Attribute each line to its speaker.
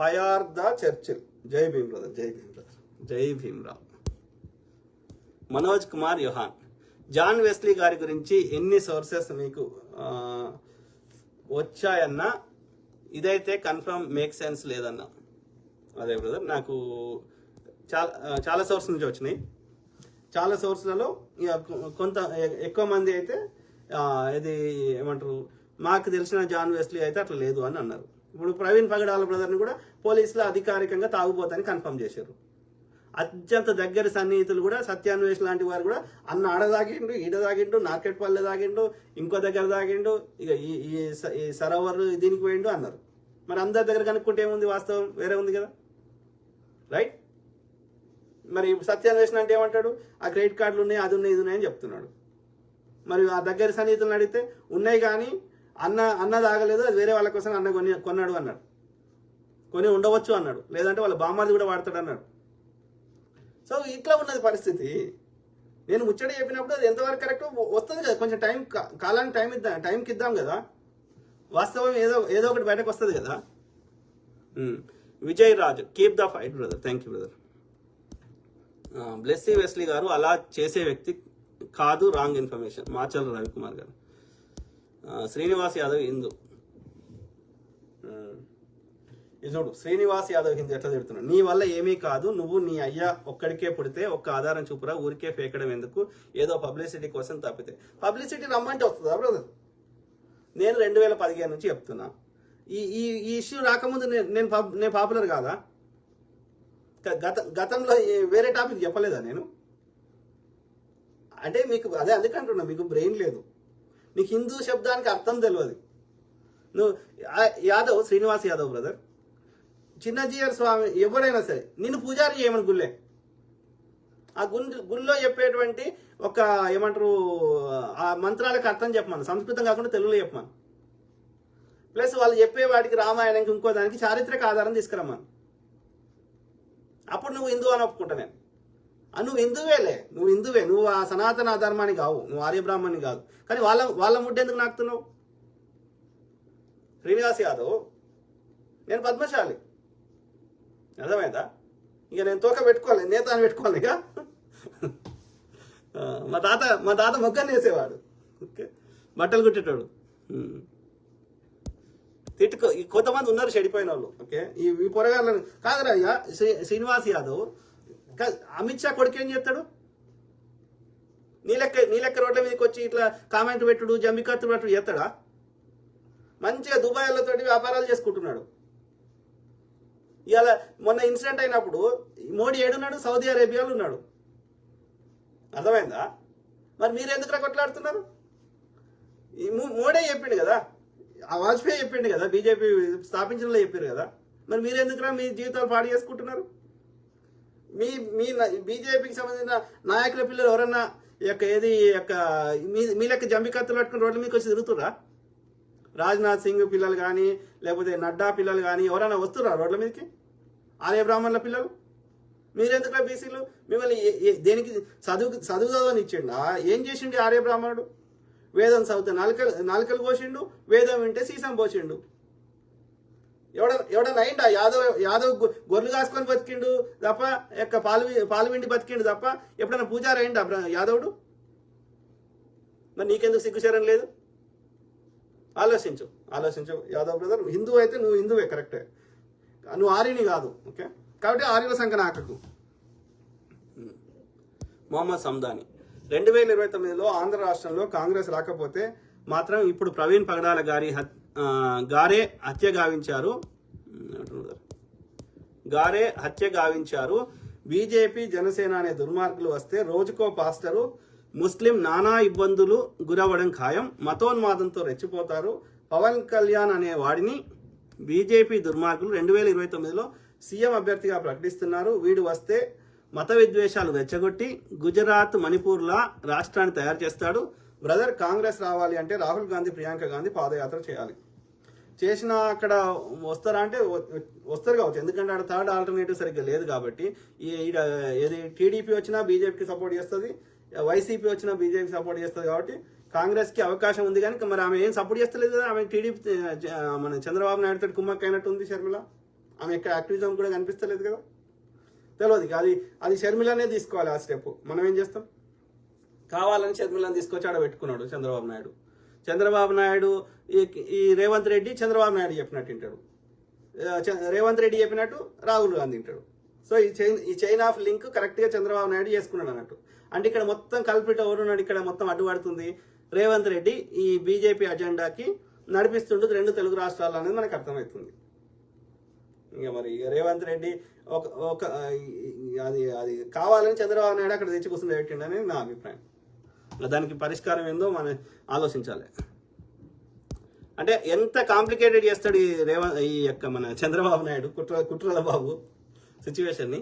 Speaker 1: Fire the Churchill. జై Bhim brother, జై Bhim brother, జై భీమ్రావ్. మనోజ్ కుమార్ యోహాన్, జాన్ వెస్లీ గారి గురించి ఎన్ని సోర్సెస్ మీకు వచ్చాయన్నా ఇదైతే కన్ఫర్మ్ మేక్ సెన్స్ లేదన్నా. అదే బ్రదర్, నాకు చాలా సోర్స్ నుంచి వచ్చినాయి. చాలా సోర్స్లలో కొంత ఎక్కువ మంది అయితే ఇది ఏమంటారు, మాకు తెలిసిన జాన్ వెస్లీ అయితే అట్లా లేదు అని అన్నారు. ఇప్పుడు ప్రవీణ్ పగడాల బ్రదర్ని కూడా పోలీసులు అధికారికంగా తాగుబోతని కన్ఫర్మ్ చేశారు. అత్యంత దగ్గర సన్నిహితులు కూడా సత్యాన్వేష్ లాంటి వారు కూడా అన్న ఆడ తాగిండు, ఈడ తాగిండు, నార్కెట్ పల్లె తాగిండు, ఇంకో దగ్గర తాగిండు, ఇక ఈ సరోవర్ దీనికి పోయిండు అన్నారు. మరి అందరి దగ్గర కనుక్కుంటే ఏముంది, వాస్తవం వేరే ఉంది కదా, రైట్? మరి సత్యాన్వేషణ అంటే ఏమంటాడు, ఆ క్రెడిట్ కార్డులు ఉన్నాయి, అది ఉన్నాయి, ఇది ఉన్నాయని చెప్తున్నాడు. మరి ఆ దగ్గర సన్నిహితులను అడిగితే ఉన్నాయి కానీ అన్న తాగలేదు, అది వేరే వాళ్ళ కోసం అన్న కొన్నాడు అన్నాడు, కొని ఉండవచ్చు అన్నాడు, లేదంటే వాళ్ళ బామ్మాది కూడా వాడతాడు అన్నాడు. సో ఇట్లా ఉన్నది పరిస్థితి. నేను ముచ్చట చెప్పినప్పుడు అది ఎంతవరకు కరెక్ట్ వస్తుంది కదా, కొంచెం కాలానికి టైంకి ఇద్దాం కదా, వాస్తవం ఏదో ఒకటి బయటకు వస్తుంది కదా. Vijay Raju, keep the fight brother, thank you brother. Blessy Wesley గారు అలా చేసే వ్యక్తి కాదు, రాంగ్ ఇన్ఫర్మేషన్. మాచల్ రవికుమార్ గారు. శ్రీనివాస్ యాదవ్ హిందూ, చూడు శ్రీనివాస్ యాదవ్ హిందూ ఎట్లా తిడుతున్నాడు, నీ వల్ల ఏమీ కాదు, నువ్వు నీ అయ్యా ఒక్కడికే పుడితే ఒక్క ఆధారం చూపురా, ఊరికే ఫేకడం ఎందుకు, ఏదో పబ్లిసిటీ కోసం తప్పితే. పబ్లిసిటీ రమ్మంటే వస్తుందా బ్రదర్? నేను 2015 నుంచి చెప్తున్నా, ఈ ఇష్యూ రాకముందు నేను పాపులర్ కాదా? గతంలో వేరే టాపిక్ చెప్పలేదా నేను? అంటే మీకు అదే అందుకంటున్నా, మీకు బ్రెయిన్ లేదు, నీకు హిందూ శబ్దానికి అర్థం తెలియదు. నువ్వు యాదవ్, శ్రీనివాస్ యాదవ్ బ్రదర్, చిన్నజీయర్ స్వామి ఎవరైనా సరే నిన్ను పూజారి చేయమని గుళ్ళే, ఆ గుళ్ళో చెప్పేటువంటి ఒక ఏమంటారు ఆ మంత్రాలకు అర్థం చెప్పమను, సంస్కృతం కాకుండా తెలుగులో చెప్పమను. ప్లస్ వాళ్ళు చెప్పే వాటికి రామాయణంకి ఇంకో దానికి చారిత్రక ఆధారం తీసుకురమ్మను. అప్పుడు నువ్వు హిందువు అని ఒప్పుకుంటా నేను. నువ్వు హిందువేలే, నువ్వు ఆ సనాతన ధర్మాన్ని కావు, నువ్వు ఆర్యబ్రాహ్మణ్ని కాదు. కానీ వాళ్ళ ముడ్డెందుకు నాకుతున్నావు? శ్రీనివాస్ యాదవ్, నేను పద్మశాలి, అర్థమైందా? ఇక నేను తోక పెట్టుకోవాలి, నేతాన్ని పెట్టుకోవాలి. ఇక మా తాత మొక్కని వేసేవాడు, ఓకే, బట్టలు కుట్టేటోడు. తిట్టుకో, కొంతమంది ఉన్నారు చెడిపోయిన వాళ్ళు, ఓకే. ఈ పొరగాళ్ళని కాదురా. ఇక శ్రీనివాస్ యాదవ్ అమిత్ షా కొడుకు ఏం చేస్తాడు? నీ లెక్క రోడ్ల మీదకి వచ్చి ఇట్లా కామెంట్ పెట్టుడు, జంబికత్తుడు పెట్టుడు చేస్తాడా? మంచిగా దుబాయ్లతోటి వ్యాపారాలు చేసుకుంటున్నాడు. ఇవాళ మొన్న ఇన్సిడెంట్ అయినప్పుడు మోడీ ఏడున్నాడు? సౌదీ అరేబియాలో ఉన్నాడు, అర్థమైందా? మరి మీరు ఎందుకు కొట్లాడుతున్నారు? మోడీ చెప్పిండు కదా, ఆ వాజ్పేయి చెప్పిండు కదా, బీజేపీ స్థాపించడంలో చెప్పారు కదా, మరి మీరు ఎందుకురా మీ జీవితాలు పాడు చేసుకుంటున్నారు? మీ బీజేపీకి సంబంధించిన నాయకుల పిల్లలు ఎవరన్నా మీ లెక్క జంబికత్తులు పట్టుకుని రోడ్ల మీదకి వచ్చి తిరుగుతుర్రా? రాజ్నాథ్ సింగ్ పిల్లలు కానీ లేకపోతే నడ్డా పిల్లలు కానీ ఎవరైనా వస్తుర్రా రోడ్ల మీదకి? ఆర్య బ్రాహ్మణుల పిల్లలు మీరెందుకు? బీసీలు మిమ్మల్ని దేనికి చదువుదని ఇచ్చిండు? ఏం చేసిండు ఆర్య బ్రాహ్మణుడు? వేదం చదివితే నాలుకలు పోసిండు, వేదం వింటే సీసం పోసిండు. ఎవడన్నా అయిండా? యాదవ్ గొర్రెలు కాసుకొని బతికిండు తప్ప, పాలు విండి బతికిండు తప్ప ఎప్పుడైనా పూజారి అయిండా యాదవుడు? మరి నీకెందుకు సిగ్గుచరం లేదు? ఆలోచించు యాదవ్ బ్రదర్. హిందూ అయితే నువ్వు హిందువే, కరెక్టే, నువ్వు ఆర్యని కాదు, ఓకే. కాబట్టి ఆర్యుల సంఖ్య నాకకు. మొహమ్మద్ సందాని, 2029లో ఆంధ్ర రాష్ట్రంలో కాంగ్రెస్ రాకపోతే మాత్రం ఇప్పుడు ప్రవీణ్ పగడాల గారే హత్య గావించారు. బీజేపీ జనసేన అనే దుర్మార్గులు వస్తే రోజుకో పాస్టరు ముస్లిం నానా ఇబ్బందులు గురవ్వడం ఖాయం. మతోన్మాదంతో రెచ్చిపోతారు. పవన్ కళ్యాణ్ అనే వాడిని బీజేపీ దుర్మార్గులు 2029లో సీఎం అభ్యర్థిగా ప్రకటిస్తున్నారు. వీడు వస్తే మత విద్వేషాలు రెచ్చగొట్టి గుజరాత్, మణిపూర్లా రాష్ట్రాన్ని తయారు చేస్తాడు. బ్రదర్, కాంగ్రెస్ రావాలి అంటే రాహుల్ గాంధీ, ప్రియాంక గాంధీ పాదయాత్ర చేయాలి. చేసిన అక్కడ వస్తారా అంటే వస్తారు కావచ్చు, ఎందుకంటే అక్కడ థర్డ్ ఆల్టర్నేటివ్ సరిగ్గా లేదు కాబట్టి. ఏది టీడీపీ వచ్చినా బీజేపీకి సపోర్ట్ చేస్తుంది, వైసీపీ వచ్చినా బీజేపీకి సపోర్ట్ చేస్తుంది. కాబట్టి కాంగ్రెస్కి అవకాశం ఉంది. కానీ మరి ఆమె ఏం సపోర్ట్ చేస్తలేదు కదా, ఆమె టీడీపీ మన చంద్రబాబు నాయుడు తోటి కుమ్మక్క అయినట్టు ఉంది షర్మిల. ఆమె యొక్క యాక్టివిజం కూడా కనిపిస్తలేదు కదా, తెలియదు. అది షర్మిలనే తీసుకోవాలి ఆ స్టెప్. మనం ఏం చేస్తాం, కావాలని షర్మిలను తీసుకొచ్చి ఆడ పెట్టుకున్నాడు చంద్రబాబు నాయుడు. ఈ రేవంత్ రెడ్డి చంద్రబాబు నాయుడు చెప్పినట్టు వింటాడు, రేవంత్ రెడ్డి చెప్పినట్టు రాహుల్ గాంధీ వింటాడు. సో ఈ చైన్ ఆఫ్ లింక్ కరెక్ట్గా చంద్రబాబు నాయుడు చేసుకున్నాడు అన్నట్టు. అంటే ఇక్కడ మొత్తం కల్పిట్ ఎవరున్నాడు, ఇక్కడ మొత్తం అడ్డుపడుతుంది రేవంత్ రెడ్డి ఈ బీజేపీ అజెండాకి నడిపిస్తుండు 2 తెలుగు రాష్ట్రాలు అనేది మనకు అర్థమవుతుంది. ఇక రేవంత్ రెడ్డి ఒక అది కావాలని చంద్రబాబు నాయుడు అక్కడ తెచ్చి కూర్చుని పెట్టిండని నా అభిప్రాయం. దానికి పరిష్కారం ఏందో మనం ఆలోచించాలి. అంటే ఎంత కాంప్లికేటెడ్ చేస్తాడు ఈ యొక్క మన చంద్రబాబు నాయుడు కుట్రల బాబు సిచ్యువేషన్ని.